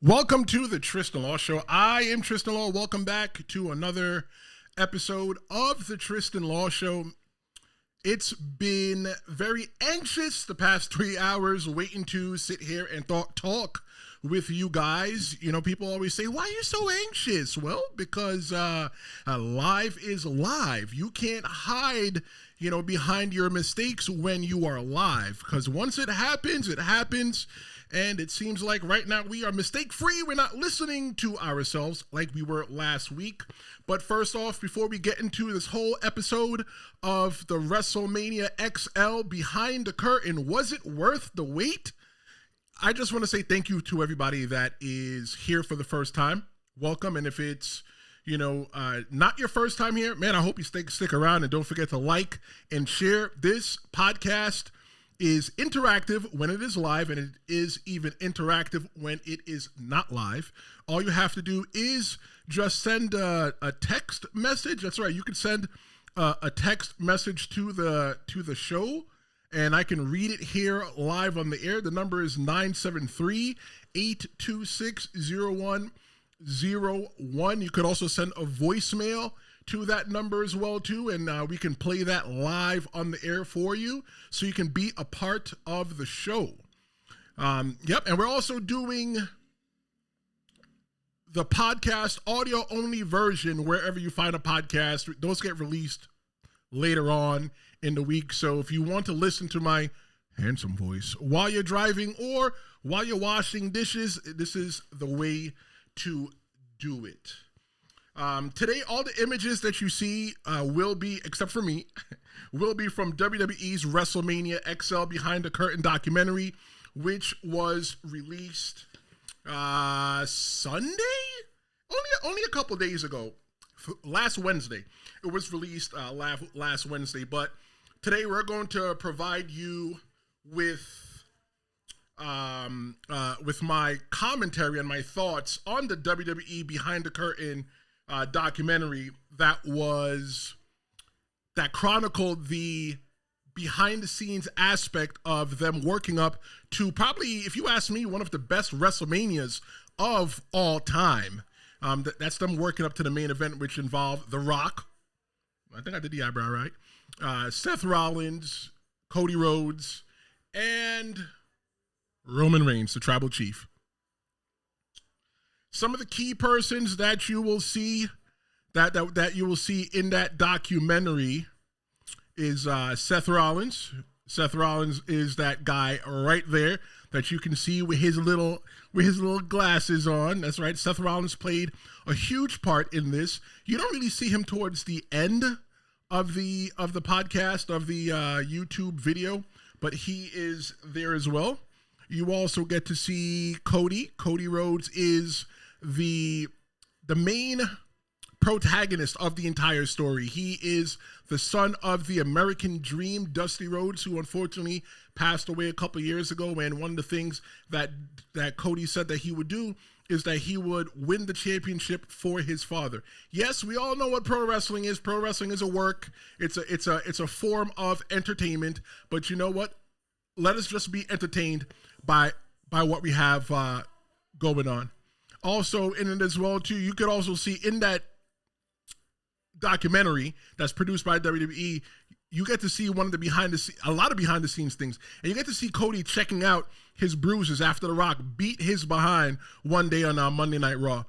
Welcome to the Tristen Law Show. I am Tristen Law. Welcome back to another episode of the Tristen Law Show. It's been very anxious the past 3 hours waiting to sit here and talk with you guys. You know, people always say, why are you so anxious? Well, because live is live. You can't hide, behind your mistakes when you are live. Because once it happens, it happens. And it seems like right now we are mistake-free. We're not listening to ourselves like we were last week. But first off, before we get into this whole episode of the WrestleMania XL Behind the Curtain, was it worth the wait? I just want to say thank you to everybody that is here for the first time. Welcome. And if it's, not your first time here, man, I hope you stick around and don't forget to like and share. This podcast is interactive when it is live, and it is even interactive when it is not live. All you have to do is just send a text message. That's right. You can send a text message to the show, and I can read it here live on the air. The number is 973-826-0101. You could also send a voicemail to that number as well too, and we can play that live on the air for you so you can be a part of the show. And we're also doing the podcast audio only version wherever you find a podcast. Those get released later on in the week, so if you want to listen to my handsome voice while you're driving or while you're washing dishes, this is the way to do it. Today, all the images that you see will be, except for me, will be from WWE's WrestleMania XL Behind the Curtain documentary, which was released Sunday? Only a couple days ago. Last Wednesday. It was released last Wednesday. But today we're going to provide you with my commentary and my thoughts on the WWE Behind the Curtain documentary that chronicled the behind the scenes aspect of them working up to probably, if you ask me, one of the best WrestleManias of all time. That's them working up to the main event, which involved The Rock. I think I did the eyebrow right. Seth Rollins, Cody Rhodes, and Roman Reigns, the Tribal Chief. Some of the key persons that you will see that you will see in that documentary is Seth Rollins. Seth Rollins is that guy right there that you can see with his little glasses on. That's right. Seth Rollins played a huge part in this. You don't really see him towards the end of the podcast, of the YouTube video, but he is there as well. You also get to see Cody. Cody Rhodes is the main protagonist of the entire story. He is the son of the American Dream, Dusty Rhodes, who unfortunately passed away a couple years ago. And one of the things that Cody said that he would do is that he would win the championship for his father. Yes, we all know what pro wrestling is. Pro wrestling is a work. It's a form of entertainment. But you know what? Let us just be entertained by what we have going on. Also in it as well too, you could also see in that documentary that's produced by WWE, you get to see a lot of behind the scenes things, and you get to see Cody checking out his bruises after The Rock beat his behind one day on Monday Night Raw.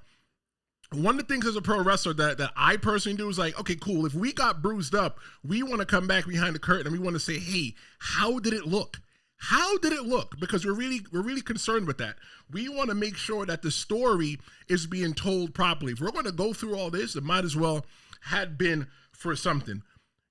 One of the things as a pro wrestler that I personally do is like, okay, cool. If we got bruised up, we want to come back behind the curtain and we want to say, hey, how did it look? How did it look? Because we're really concerned with that. We want to make sure that the story is being told properly. If we're going to go through all this, it might as well had been for something.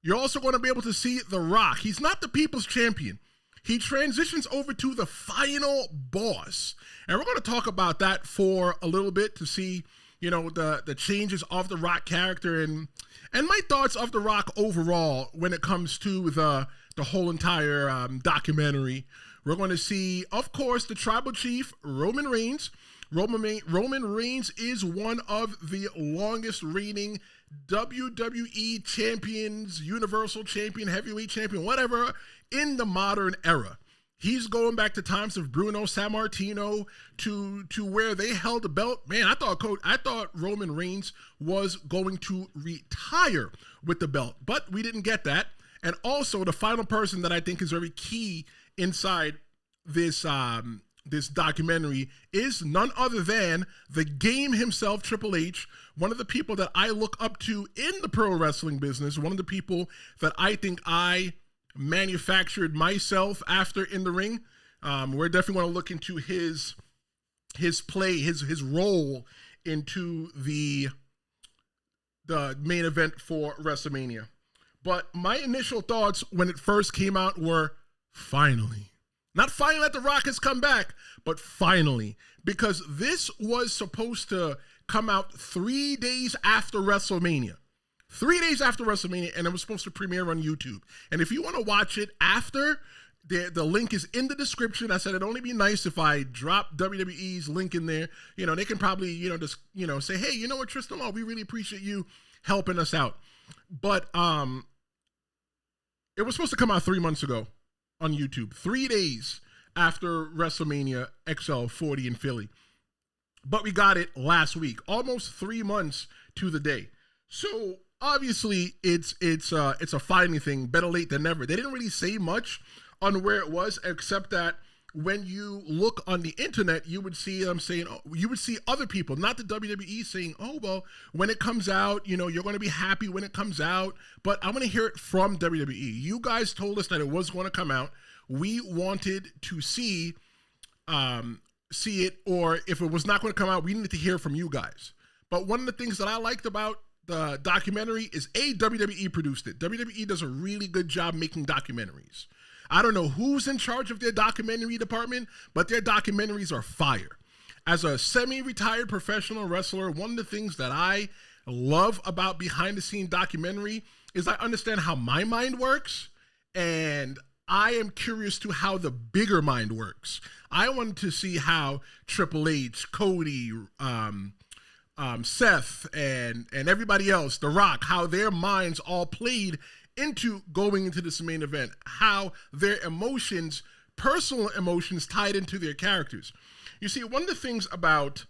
You're also going to be able to see The Rock. He's not the people's champion. He transitions over to the final boss. And we're going to talk about that for a little bit to see, the changes of The Rock character and my thoughts of The Rock overall when it comes to the whole entire documentary. We're going to see, of course, the Tribal Chief, Roman Reigns. Roman Reigns is one of the longest reigning WWE champions, Universal Champion, Heavyweight Champion, whatever, in the modern era. He's going back to times of Bruno Sammartino to where they held the belt. Man, I thought Roman Reigns was going to retire with the belt, but we didn't get that. And also, the final person that I think is very key inside this this documentary is none other than the game himself, Triple H, one of the people that I look up to in the pro wrestling business, one of the people that I think I manufactured myself after in the ring. We're definitely want to look into his play, his role into the main event for WrestleMania. But my initial thoughts when it first came out were finally. Not finally that The Rock has come back, but finally. Because this was supposed to come out 3 days after WrestleMania. 3 days after WrestleMania, and it was supposed to premiere on YouTube. And if you want to watch it after, the link is in the description. I said it'd only be nice if I drop WWE's link in there. You know, they can probably, just, say, hey, you know what, Tristen Law, we really appreciate you helping us out. But it was supposed to come out 3 months ago on YouTube, 3 days after WrestleMania XL 40 in Philly. But we got it last week, almost 3 months to the day. So obviously it's a finally thing, better late than never. They didn't really say much on where it was, except that when you look on the internet, you would see them saying, you would see other people, not the WWE, saying, oh, well, when it comes out, you're going to be happy when it comes out. But I want to hear it from WWE. You guys told us that it was going to come out. We wanted to see it, or if it was not going to come out, we needed to hear from you guys. But one of the things that I liked about the documentary is WWE produced it. WWE does a really good job making documentaries. I don't know who's in charge of their documentary department, but their documentaries are fire. As a semi-retired professional wrestler, one of the things that I love about behind-the-scenes documentary is I understand how my mind works, and I am curious to how the bigger mind works. I wanted to see how Triple H, Cody, Seth, and everybody else, The Rock, how their minds all played into going into this main event, how their emotions, personal emotions, tied into their characters. You see, one of the things about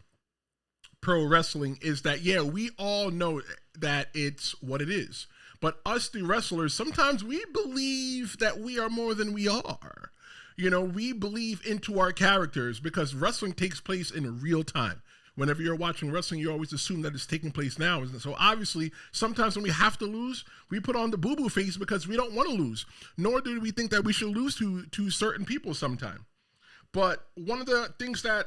pro wrestling is that, yeah, we all know that it's what it is. But us, the wrestlers, sometimes we believe that we are more than we are. We believe into our characters because wrestling takes place in real time. Whenever you're watching wrestling, you always assume that it's taking place now. So obviously, sometimes when we have to lose, we put on the boo-boo face because we don't want to lose. Nor do we think that we should lose to certain people sometime. But one of the things that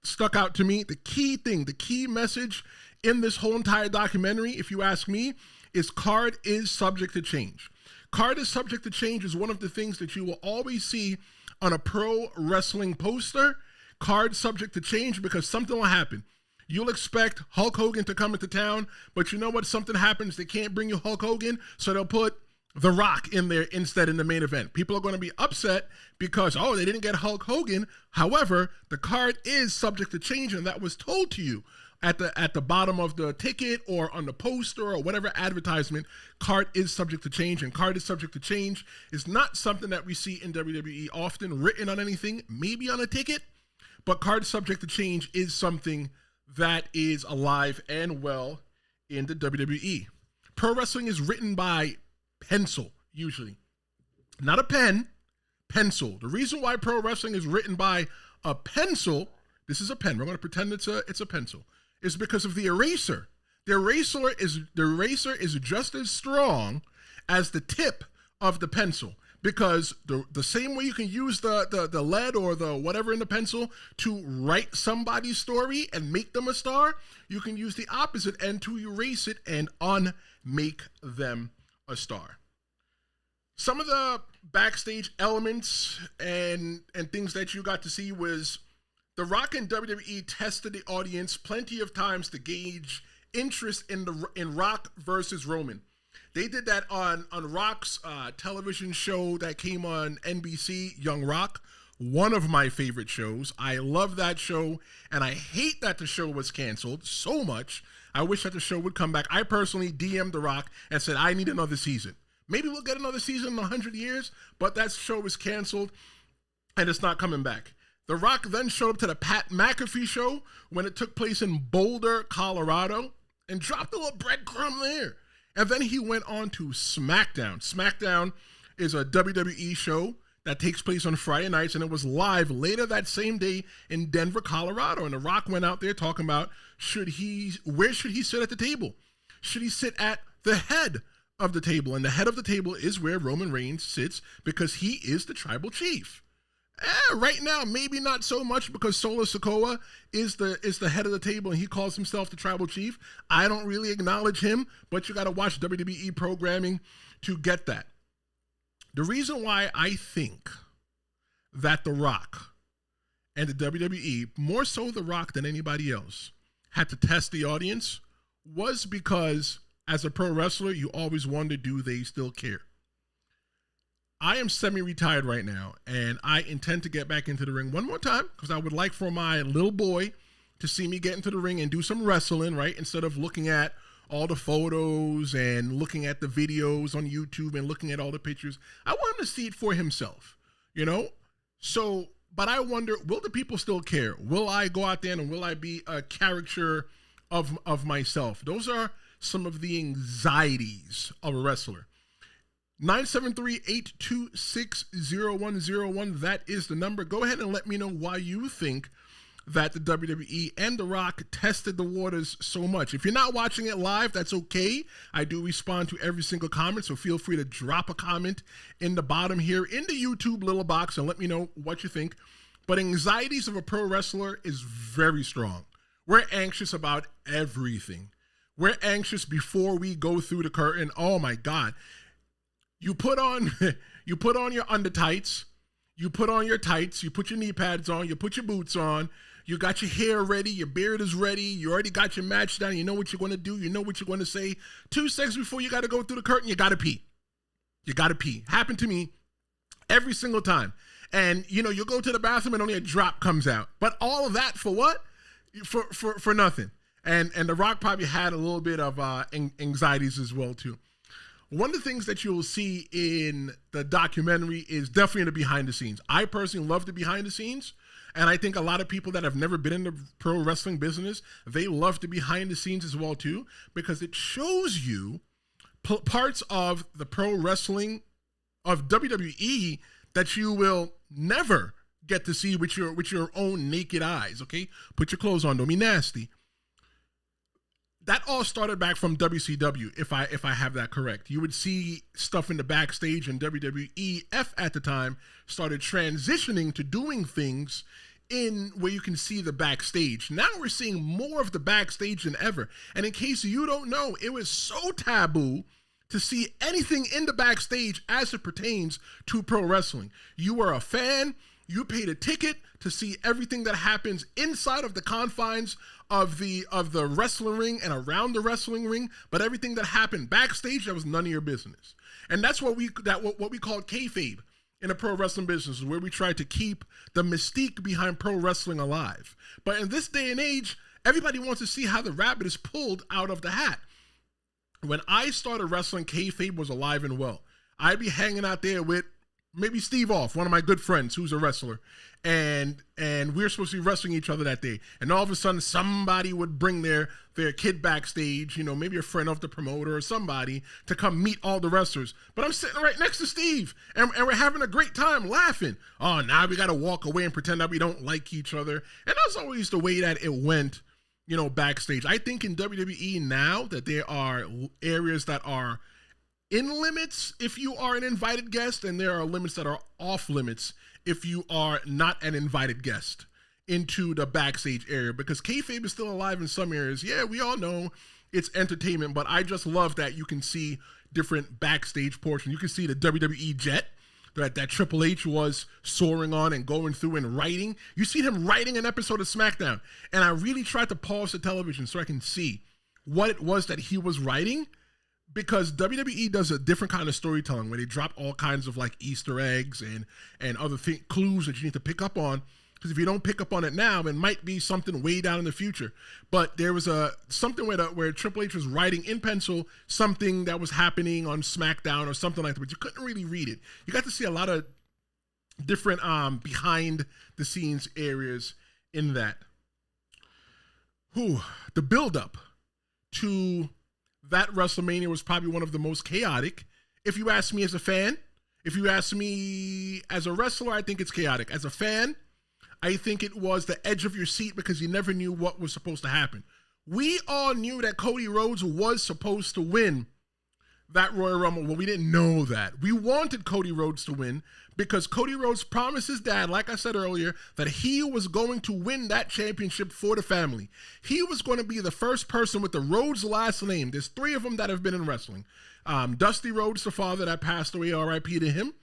stuck out to me, the key message in this whole entire documentary, if you ask me, is card is subject to change. Card is subject to change is one of the things that you will always see on a pro wrestling poster. Card subject to change because something will happen. You'll expect Hulk Hogan to come into town, but you know what? Something happens. They can't bring you Hulk Hogan, so they'll put The Rock in there instead in the main event. People are going to be upset because, they didn't get Hulk Hogan. However, the card is subject to change, and that was told to you at the bottom of the ticket or on the poster or whatever advertisement. Card is subject to change, and card is subject to change is not something that we see in WWE often written on anything, maybe on a ticket. But card subject to change is something that is alive and well in the WWE. Pro wrestling is written by pencil, usually. Not a pen, pencil. The reason why pro wrestling is written by a pencil, this is a pen, we're going to pretend it's a pencil, is because of the eraser. The eraser is just as strong as the tip of the pencil. Because the same way you can use the lead or the whatever in the pencil to write somebody's story and make them a star, you can use the opposite end to erase it and unmake them a star. Some of the backstage elements and things that you got to see was The Rock and WWE tested the audience plenty of times to gauge interest in Rock versus Roman. They did that on Rock's television show that came on NBC, Young Rock, one of my favorite shows. I love that show, and I hate that the show was canceled so much. I wish that the show would come back. I personally DM'd The Rock and said, I need another season. Maybe we'll get another season in 100 years, but that show was canceled. and it's not coming back. The Rock then showed up to the Pat McAfee show when it took place in Boulder, Colorado, and dropped a little breadcrumb there. And then he went on to SmackDown. SmackDown is a WWE show that takes place on Friday nights, and it was live later that same day in Denver, Colorado. And The Rock went out there talking about where should he sit at the table? Should he sit at the head of the table? And the head of the table is where Roman Reigns sits because he is the tribal chief. Right now, maybe not so much because Solo Sikoa is the head of the table and he calls himself the tribal chief. I don't really acknowledge him, but you got to watch WWE programming to get that. The reason why I think that The Rock and the WWE, more so The Rock than anybody else, had to test the audience was because as a pro wrestler, you always wonder, do they still care? I am semi-retired right now, and I intend to get back into the ring one more time because I would like for my little boy to see me get into the ring and do some wrestling, right? Instead of looking at all the photos and looking at the videos on YouTube and looking at all the pictures. I want him to see it for himself, you know? So, but I wonder, will the people still care? Will I go out there and will I be a caricature of myself? Those are some of the anxieties of a wrestler. 973-826-0101. That is the number. Go ahead and let me know why you think that the WWE and The Rock tested the waters so much. If you're not watching it live, that's okay. I do respond to every single comment, so feel free to drop a comment in the bottom here in the YouTube little box and let me know what you think. But anxieties of a pro wrestler is very strong. We're anxious about everything. We're anxious before we go through the curtain. Oh my God. You put on your under tights, you put on your tights, you put your knee pads on, you put your boots on, you got your hair ready, your beard is ready, you already got your match down, you know what you're going to do, you know what you're going to say. 2 seconds before you got to go through the curtain, you got to pee. You got to pee. Happened to me every single time. And, you know, you go to the bathroom and only a drop comes out. But all of that for what? For nothing. And The Rock probably had a little bit of anxieties as well, too. One of the things that you'll see in the documentary is definitely the behind the scenes. I personally love the behind the scenes. And I think a lot of people that have never been in the pro wrestling business, they love the behind the scenes as well, too, because it shows you parts of the pro wrestling of WWE that you will never get to see with your own naked eyes, okay? Put your clothes on, don't be nasty. That all started back from WCW, if I have that correct. You would see stuff in the backstage, and WWEF at the time started transitioning to doing things in where you can see the backstage. Now we're seeing more of the backstage than ever. And in case you don't know, it was so taboo to see anything in the backstage as it pertains to pro wrestling. You were a fan, you paid a ticket to see everything that happens inside of the confines of the wrestling ring and around the wrestling ring, but everything that happened backstage, that was none of your business. And that's what we call kayfabe in the pro wrestling business, where we try to keep the mystique behind pro wrestling alive. But in this day and age, everybody wants to see how the rabbit is pulled out of the hat. When I started wrestling, kayfabe was alive and well. I'd be hanging out there with maybe Steve Off, one of my good friends who's a wrestler, and we were supposed to be wrestling each other that day. And all of a sudden, somebody would bring their kid backstage, you know, maybe a friend of the promoter or somebody, to come meet all the wrestlers. But I'm sitting right next to Steve, and we're having a great time laughing. Oh, now we got to walk away and pretend that we don't like each other. And that's always the way that it went, you know, backstage. I think in WWE now that there are areas that are in limits if you are an invited guest, and there are limits that are off limits if you are not an invited guest into the backstage area, because kayfabe is still alive in some areas. Yeah, we all know it's entertainment, but I just love that you can see different backstage portions. You can see the WWE jet that Triple H was soaring on and going through and writing. You see him writing an episode of SmackDown, and I really tried to pause the television so I can see what it was that he was writing, because WWE does a different kind of storytelling where they drop all kinds of like Easter eggs and other clues that you need to pick up on. Because if you don't pick up on it now, it might be something way down in the future. But there was something where Triple H was writing in pencil something that was happening on SmackDown or something like that, but you couldn't really read it. You got to see a lot of different behind the scenes areas in that. The build up to that WrestleMania was probably one of the most chaotic. If you ask me as a fan, if you ask me as a wrestler, I think it's chaotic. As a fan, I think it was the edge of your seat because you never knew what was supposed to happen. We all knew that Cody Rhodes was supposed to win that Royal Rumble. Well, we didn't know that. We wanted Cody Rhodes to win because Cody Rhodes promised his dad, like I said earlier, that he was going to win that championship for the family. He was going to be the first person with the Rhodes last name. There's 3 of them that have been in wrestling. Dusty Rhodes, the father that passed away, R.I.P. to him.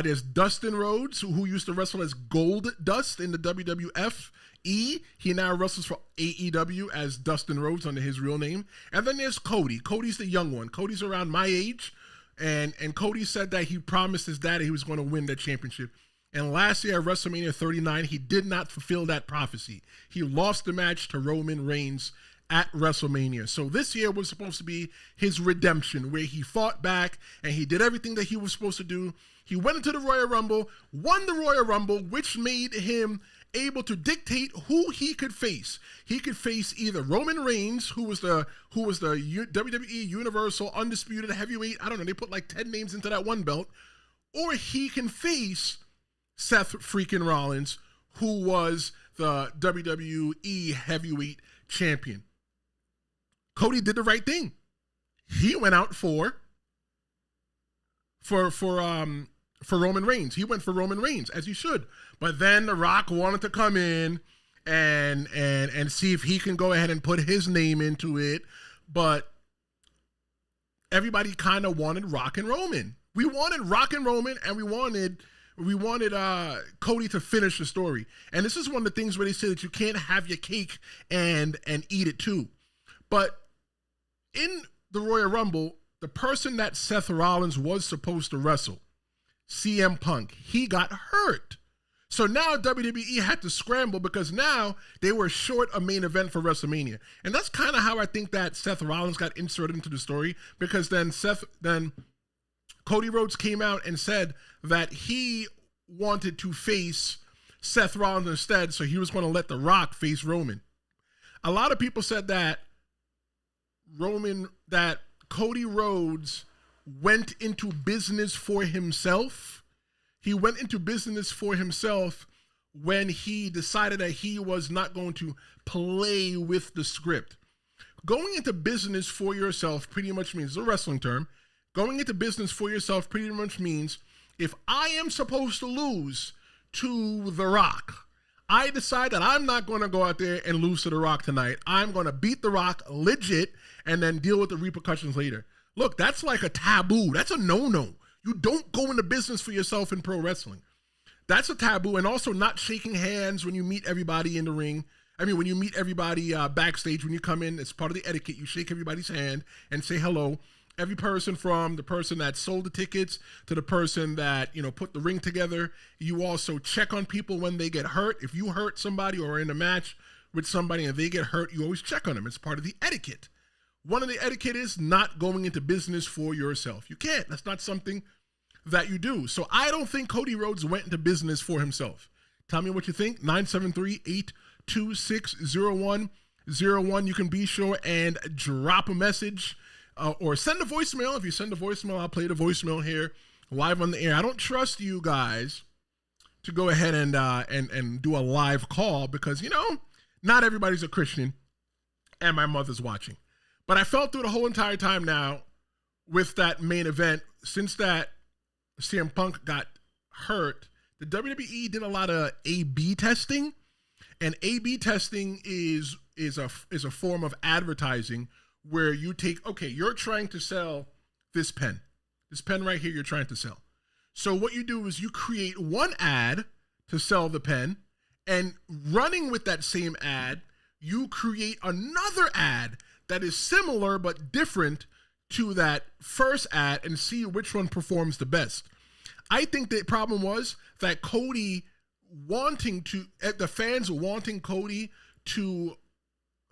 There's Dustin Rhodes, who used to wrestle as Gold Dust in the WWF. He now wrestles for AEW as Dustin Rhodes under his real name. And then there's Cody. Cody's the young one. Cody's around my age. And Cody said that he promised his dad he was going to win that championship. And last year at WrestleMania 39, he did not fulfill that prophecy. He lost the match to Roman Reigns at WrestleMania. So this year was supposed to be his redemption, where he fought back and he did everything that he was supposed to do. He went into the Royal Rumble, won the Royal Rumble, which made him able to dictate who he could face. He could face either Roman Reigns, who was the WWE Universal Undisputed Heavyweight. I don't know, they put like 10 names into that one belt. Or he can face Seth freaking Rollins, who was the WWE Heavyweight Champion. Cody did the right thing. He went out for Roman Reigns. He went for Roman Reigns, as he should. But then The Rock wanted to come in and see if he can go ahead and put his name into it. But everybody kind of wanted Rock and Roman. We wanted Rock and Roman, and we wanted Cody to finish the story. And this is one of the things where they say that you can't have your cake and eat it too. But in the Royal Rumble, the person that Seth Rollins was supposed to wrestle, CM Punk, he got hurt. So now WWE had to scramble because now they were short a main event for WrestleMania. And that's kind of how I think that Seth Rollins got inserted into the story, because then Cody Rhodes came out and said that he wanted to face Seth Rollins instead, so he was going to let The Rock face Roman. A lot of people said that Cody Rhodes went into business for himself. He went into business for himself when he decided that he was not going to play with the script. Going into business for yourself pretty much means, it's a wrestling term, going into business for yourself pretty much means if I am supposed to lose to The Rock, I decide that I'm not going to go out there and lose to The Rock tonight. I'm going to beat The Rock legit and then deal with the repercussions later. Look, that's like a taboo. That's a no-no. You don't go into business for yourself in pro wrestling. That's a taboo. And also not shaking hands when you meet everybody in the ring. I mean, when you meet everybody backstage, when you come in, it's part of the etiquette. You shake everybody's hand and say hello. Every person, from the person that sold the tickets to the person that, put the ring together. You also check on people when they get hurt. If you hurt somebody or are in a match with somebody and they get hurt, you always check on them. It's part of the etiquette. One of the etiquette is not going into business for yourself. You can't. That's not something that you do. So I don't think Cody Rhodes went into business for himself. Tell me what you think. 973-826-0101. You can be sure and drop a message or send a voicemail. If you send a voicemail, I'll play the voicemail here live on the air. I don't trust you guys to go ahead and do a live call because, not everybody's a Christian and my mother's watching. But I felt through the whole entire time now with that main event, since that CM Punk got hurt, the WWE did a lot of A/B testing, and A/B testing is a form of advertising where you take, you're trying to sell this pen right here you're trying to sell. So what you do is you create one ad to sell the pen, and running with that same ad, you create another ad that is similar but different to that first ad and see which one performs the best. I think the problem was that the fans wanting Cody to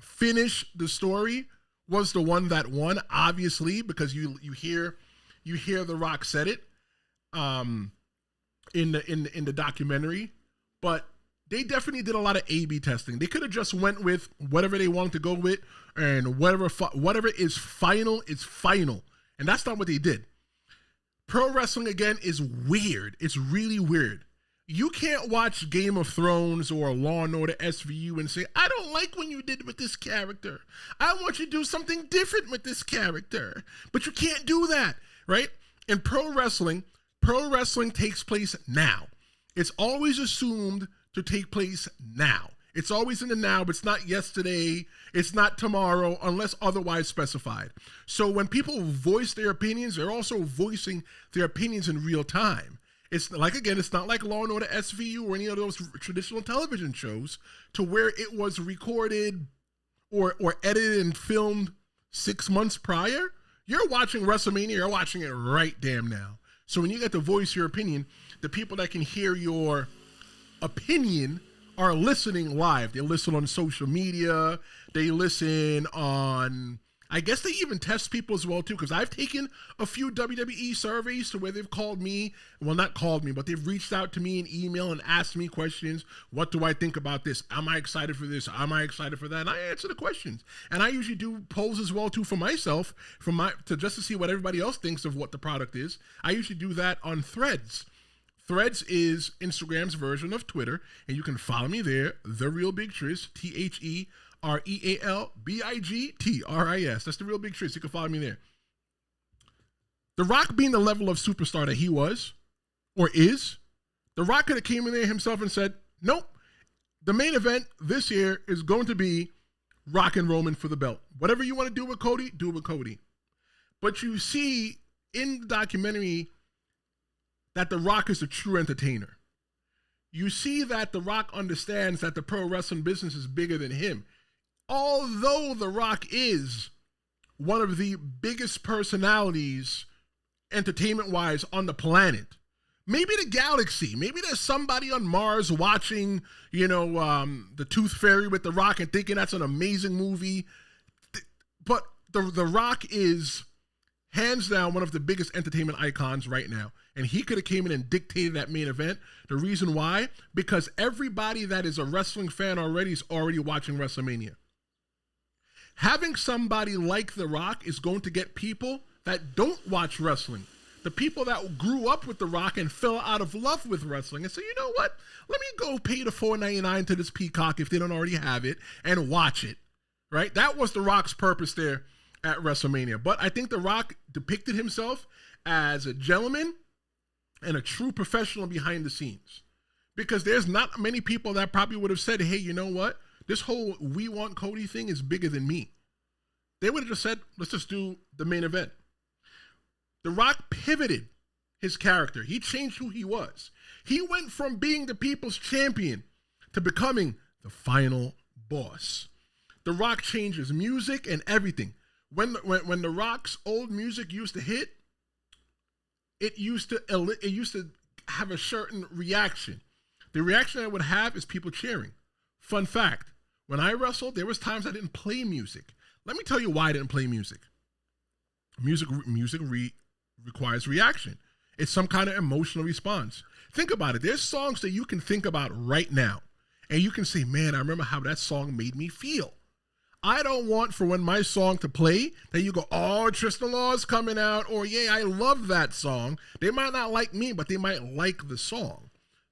finish the story was the one that won, obviously, because you hear The Rock said it. in the documentary, but they definitely did a lot of A/B testing. They could have just went with whatever they wanted to go with, and whatever is final is final, and that's not what they did. Pro wrestling again is weird. It's really weird. You can't watch Game of Thrones or Law and Order SVU and say, I don't like what you did with this character. I want you to do something different with this character. But you can't do that, right? In pro wrestling takes place now. It's always assumed to take place now. It's always in the now, but it's not yesterday. It's not tomorrow, unless otherwise specified. So when people voice their opinions, they're also voicing their opinions in real time. It's like, again, it's not like Law and Order SVU or any of those traditional television shows to where it was recorded or edited and filmed 6 months prior. You're watching WrestleMania, you're watching it right damn now. So when you get to voice your opinion, the people that can hear your opinion are listening live. They listen on social media. They listen on, I guess they even test people as well too, because I've taken a few WWE surveys to where they've called me, well, not called me, but they've reached out to me in email and asked me questions. What do I think about this? Am I excited for this? Am I excited for that? And I answer the questions. And I usually do polls as well too for myself, just to see what everybody else thinks of what the product is. I usually do that on Threads. Threads is Instagram's version of Twitter, and you can follow me there, The Real Big Tris, TheRealBigTris. That's The Real Big Tris. You can follow me there. The Rock being the level of superstar that he was, or is, The Rock could have came in there himself and said, nope, the main event this year is going to be Rock and Roman for the belt. Whatever you want to do with Cody, do it with Cody. But you see in the documentary that The Rock is a true entertainer. You see that The Rock understands that the pro wrestling business is bigger than him. Although The Rock is one of the biggest personalities, entertainment-wise, on the planet, maybe the galaxy, maybe there's somebody on Mars watching, the Tooth Fairy with The Rock and thinking that's an amazing movie. But The Rock is hands down one of the biggest entertainment icons right now. And he could have came in and dictated that main event. The reason why? Because everybody that is a wrestling fan already is already watching WrestleMania. Having somebody like The Rock is going to get people that don't watch wrestling. The people that grew up with The Rock and fell out of love with wrestling and say, you know what? Let me go pay the $4.99 to this Peacock if they don't already have it and watch it. Right? That was The Rock's purpose there at WrestleMania. But I think The Rock depicted himself as a gentleman and a true professional behind the scenes. Because there's not many people that probably would have said, hey, you know what? This whole We Want Cody thing is bigger than me. They would have just said, let's just do the main event. The Rock pivoted his character. He changed who he was. He went from being the people's champion to becoming the final boss. The Rock changed his music and everything. When The Rock's old music used to hit, it used to have a certain reaction. The reaction I would have is people cheering. Fun fact, when I wrestled, there was times I didn't play music. Let me tell you why I didn't play music. Music requires reaction. It's some kind of emotional response. Think about it. There's songs that you can think about right now, and you can say, man, I remember how that song made me feel. I don't want for when my song to play that you go, oh, Tristen Law's coming out, or yeah, I love that song. They might not like me, but they might like the song.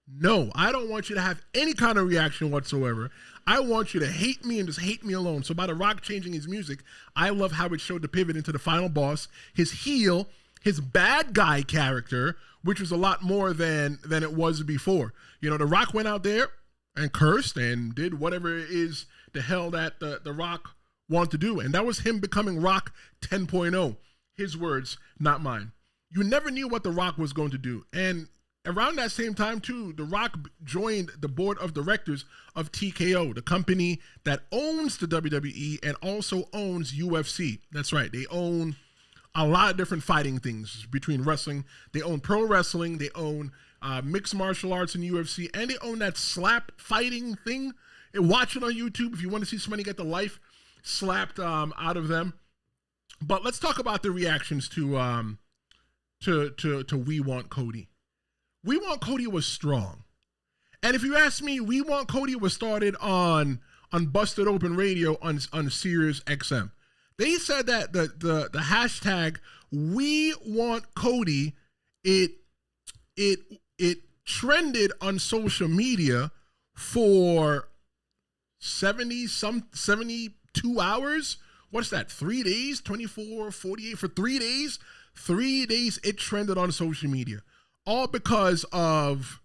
No, I don't want you to have any kind of reaction whatsoever. I want you to hate me and just hate me alone. So by The Rock changing his music, I love how it showed the pivot into the final boss, his heel, his bad guy character, which was a lot more than it was before. The Rock went out there and cursed and did whatever it is the hell that the Rock wanted to do. And that was him becoming Rock 10.0. His words, not mine. You never knew what The Rock was going to do. And around that same time, too, The Rock joined the board of directors of TKO, the company that owns the WWE and also owns UFC. That's right. They own a lot of different fighting things between wrestling. They own pro wrestling. They own mixed martial arts and UFC. And they own that slap fighting thing. And watch it on YouTube if you want to see somebody get the life slapped out of them. But let's talk about the reactions to We Want Cody. We Want Cody was strong. And if you ask me, We Want Cody was started on Busted Open Radio on Sirius XM. They said that the hashtag We Want Cody, it trended on social media for 72 hours. What's that? 3 days, 24, 48 for 3 days. 3 days it trended on social media. All because of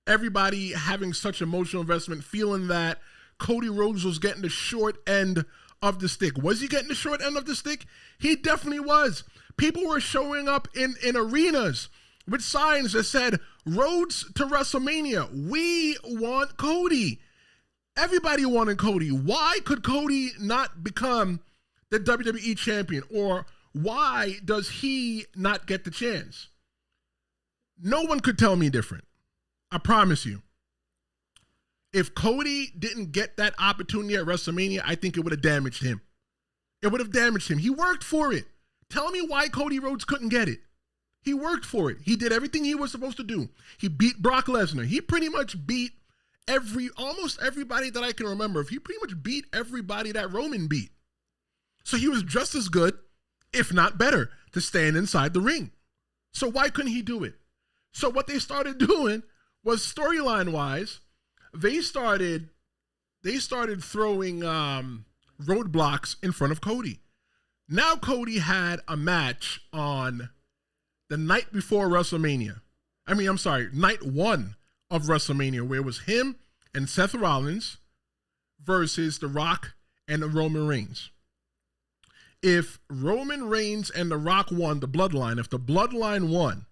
everybody having such emotional investment, feeling that Cody Rhodes was getting the short end of the stick. Was he getting the short end of the stick? He definitely was. People were showing up in arenas with signs that said, Rhodes to WrestleMania. We want Cody. Everybody wanted Cody. Why could Cody not become the WWE champion? Or why does he not get the chance? No one could tell me different. I promise you. If Cody didn't get that opportunity at WrestleMania, I think it would have damaged him. It would have damaged him. He worked for it. Tell me why Cody Rhodes couldn't get it. He worked for it. He did everything he was supposed to do. He beat Brock Lesnar. He pretty much beat almost everybody that I can remember. He pretty much beat everybody that Roman beat. So he was just as good, if not better, to stand inside the ring. So why couldn't he do it? So what they started doing was, storyline-wise, they started throwing roadblocks in front of Cody. Now Cody had a match on the night before WrestleMania. Night one of WrestleMania, where it was him and Seth Rollins versus The Rock and Roman Reigns. If Roman Reigns and The Rock won the Bloodline, if the Bloodline won,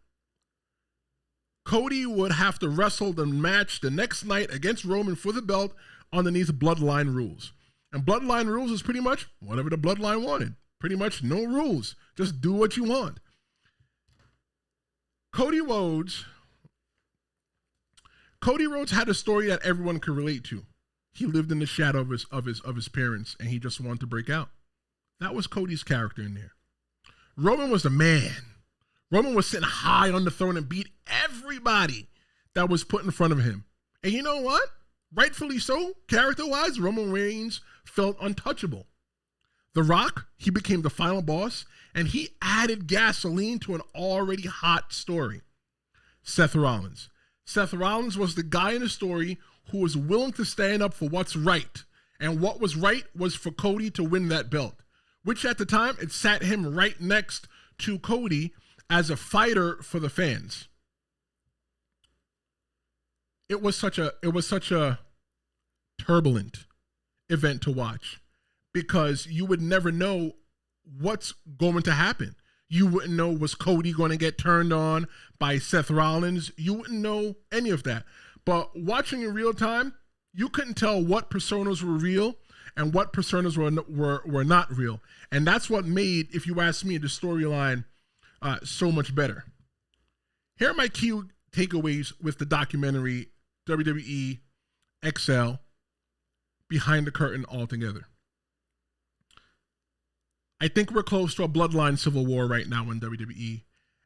Cody would have to wrestle the match the next night against Roman for the belt underneath Bloodline rules. And Bloodline rules is pretty much whatever the Bloodline wanted. Pretty much no rules. Just do what you want. Cody Rhodes had a story that everyone could relate to. He lived in the shadow of his parents, and he just wanted to break out. That was Cody's character in there. Roman was the man. Roman was sitting high on the throne and beat everybody that was put in front of him. And you know what? Rightfully so, character-wise, Roman Reigns felt untouchable. The Rock, he became the final boss, and he added gasoline to an already hot story. Seth Rollins. Seth Rollins was the guy in the story who was willing to stand up for what's right. And what was right was for Cody to win that belt, which at the time, it sat him right next to Cody as a fighter for the fans. It was such a turbulent event to watch, because you would never know what's going to happen. You wouldn't know, was Cody going to get turned on by Seth Rollins? You wouldn't know any of that. But watching in real time, you couldn't tell what personas were real and what personas were not real. And that's what made, if you ask me, the storyline so much better. Here are my key takeaways with the documentary WWE XL, Behind the Curtain Altogether. I think we're close to a bloodline civil war right now in WWE.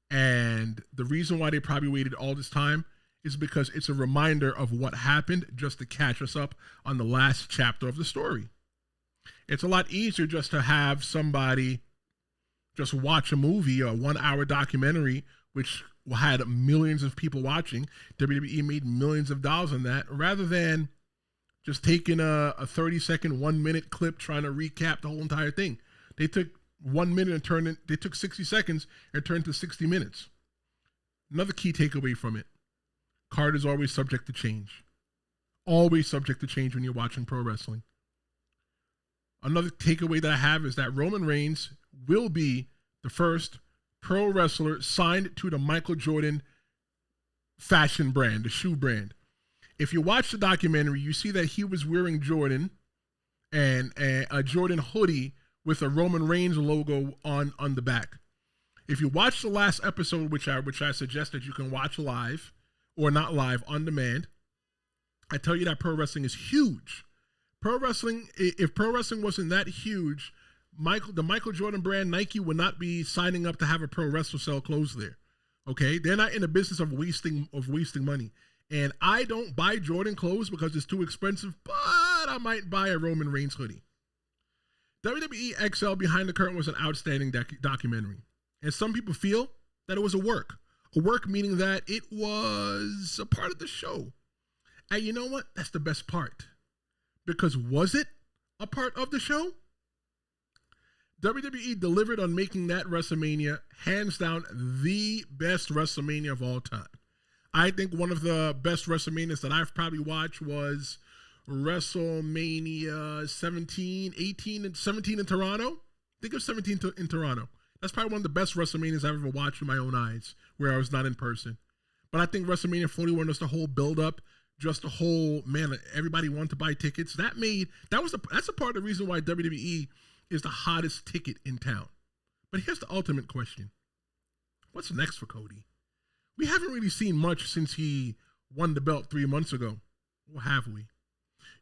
And the reason why they probably waited all this time is because it's a reminder of what happened, just to catch us up on the last chapter of the story. It's a lot easier just to have somebody just watch a movie, a 1 hour documentary, which had millions of people watching. WWE made millions of dollars on that, rather than just taking a 30-second, 1 minute clip trying to recap the whole entire thing. They took 1 minute and they took 60 seconds and turned to 60 minutes. Another key takeaway from it: card is always subject to change. Always subject to change when you're watching pro wrestling. Another takeaway that I have is that Roman Reigns will be the first pro wrestler signed to the Michael Jordan fashion brand, the shoe brand. If you watch the documentary, you see that he was wearing Jordan and a Jordan hoodie with a Roman Reigns logo on the back. If you watch the last episode, which I suggest that you can watch live or not live, on demand, I tell you that pro wrestling is huge. If pro wrestling wasn't that huge, the Michael Jordan brand, Nike, would not be signing up to have a pro wrestler sell clothes there. Okay, they're not in the business of wasting money. And I don't buy Jordan clothes because it's too expensive, but I might buy a Roman Reigns hoodie. WWE XL Behind the Curtain was an outstanding documentary. And some people feel that it was a work. A work meaning that it was a part of the show. And you know what? That's the best part. Because was it a part of the show? WWE delivered on making that WrestleMania, hands down, the best WrestleMania of all time. I think one of the best WrestleManias that I've probably watched was WrestleMania 17 in Toronto. I think it was 17 in Toronto. That's probably one of the best WrestleManias I've ever watched with my own eyes, where I was not in person. But I think WrestleMania 41 was the whole build-up, just the whole, man, everybody wanted to buy tickets. That's a part of the reason why WWE is the hottest ticket in town. But here's the ultimate question. What's next for Cody? We haven't really seen much since he won the belt 3 months ago. Or have we?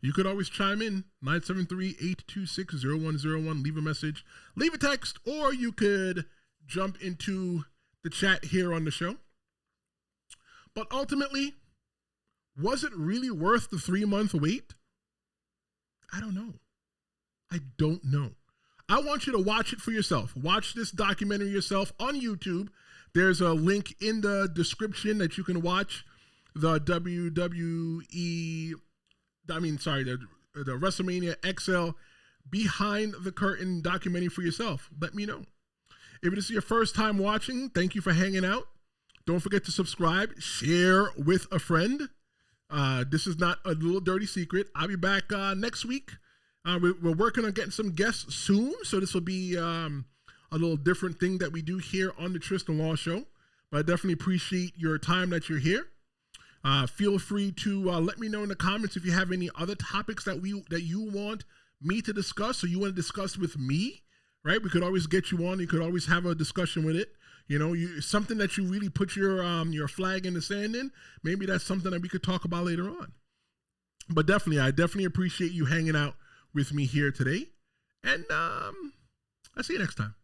You could always chime in, 973-826-0101, leave a message, leave a text, or you could jump into the chat here on the show. But ultimately, was it really worth the 3-month wait? I don't know. I want you to watch it for yourself. Watch this documentary yourself on YouTube. There's a link in the description that you can watch the the WrestleMania XL Behind the Curtain documentary for yourself. Let me know. If it is your first time watching, thank you for hanging out. Don't forget to subscribe, share with a friend. This is not a little dirty secret. I'll be back next week. We're working on getting some guests soon, so this will be a little different thing that we do here on the Tristen Law Show. But I definitely appreciate your time that you're here. Feel free to let me know in the comments if you have any other topics that you want me to discuss, or you want to discuss with me. Right? We could always get you on. You could always have a discussion with it. You know, something that you really put your flag in the sand in. Maybe that's something that we could talk about later on. But I definitely appreciate you hanging out with me here today. And I'll see you next time.